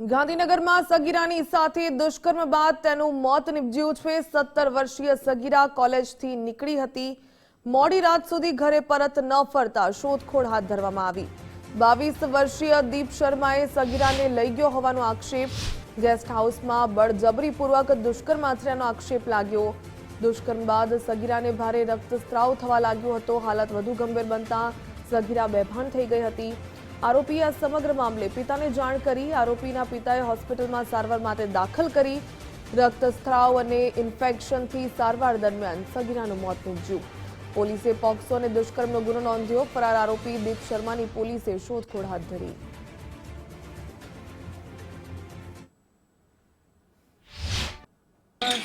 ગાંધીનગરમાં સગીરાની સાથે દુષ્કર્મ બાદ તેનું મોત નિપજ્યું છે। 17 વર્ષીય સગીરા કોલેજથી નીકળી હતી। મોડી રાત સુધી ઘરે પરત ન ફરતા શોધખોળ હાથ ધરવામાં આવી। 22 વર્ષીય દીપ શર્માએ સગીરાને લઈ ગયો હોવાનો આક્ષેપ। ગેસ્ટ હાઉસમાં બળજબરીપૂર્વક દુષ્કર્મ આચર્યાનો આક્ષેપ લાગ્યો। દુષ્કર્મ બાદ સગીરાને ભારે રક્તસ્રાવ થવા લાગ્યો હતો। હાલત વધુ ગંભીર બનતા સગીરા બેભાન થઈ ગઈ હતી। આરોપીએ આ સમગ્ર મામલે પિતાને જાણ કરી। આરોપીના પિતાએ હોસ્પિટલમાં સારવાર માટે દાખલ કરી। રક્તસ્રાવ અને ઇન્ફેક્શનથી સારવાર દરમિયાન સગીરાનું મોત નીપજ્યું। પોલીસે પોક્સો અને દુષ્કર્મનો ગુનો નોંધ્યો। ફરાર આરોપી દીપ શર્માની પોલીસે શોધખોળ હાથ ધરી।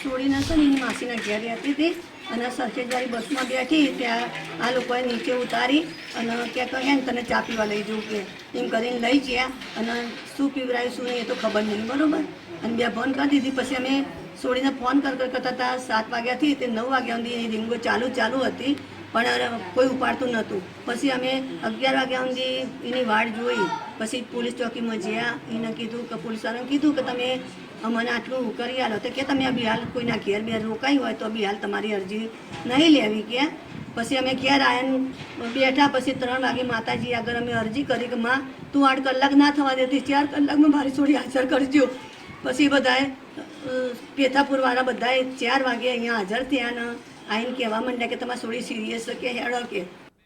છોડીને છે ને એની માસીના ઘેર રહેતી હતી અને સરખેજવાળી બસમાં બેઠી ત્યાં આ લોકોએ નીચે ઉતારી અને ક્યાંક કહે ને તને ચા પીવા લઈ જવું કે એમ કરીને લઈ ગયા અને શું પીવરાયું શું નહીં એ તો ખબર નહીં બરાબર। અને બે ફોન કરી દીધી। પછી અમે છોડીને ફોન કરતા હતા 7 વાગ્યાથી તે 9 વાગ્યા સુધી એની રીંગો ચાલુ હતી પણ કોઈ ઉપાડતું નહોતું। પછી અમે 11 વાગ્યા સુધી એની વાટ જોઈ। પછી પોલીસ ચોકીમાં ગયા। એને કીધું કે પોલીસવાળાને કીધું કે તમે અમને આટલું કરી આલો તો કે તમે બી હાલ કોઈના ઘેર બેર રોકાઈ હોય તો બી હાલ તમારી અરજી નહીં લેવી કે। પછી અમે ઘેર આવ્યા બેઠા। પછી 3 વાગે માતાજી આગળ અમે અરજી કરી કે માં તું 8 કલાક ના થવા દેતી 4 કલાકમાં મારી છોડી હાજર કરજો। પછી બધાએ પેથાપુરવાળા બધાએ 4 વાગે અહીંયા હાજર થયા ને આવીને કહેવા માંડ્યા કે તમારી છોડી સિરિયસ કે હેડો કે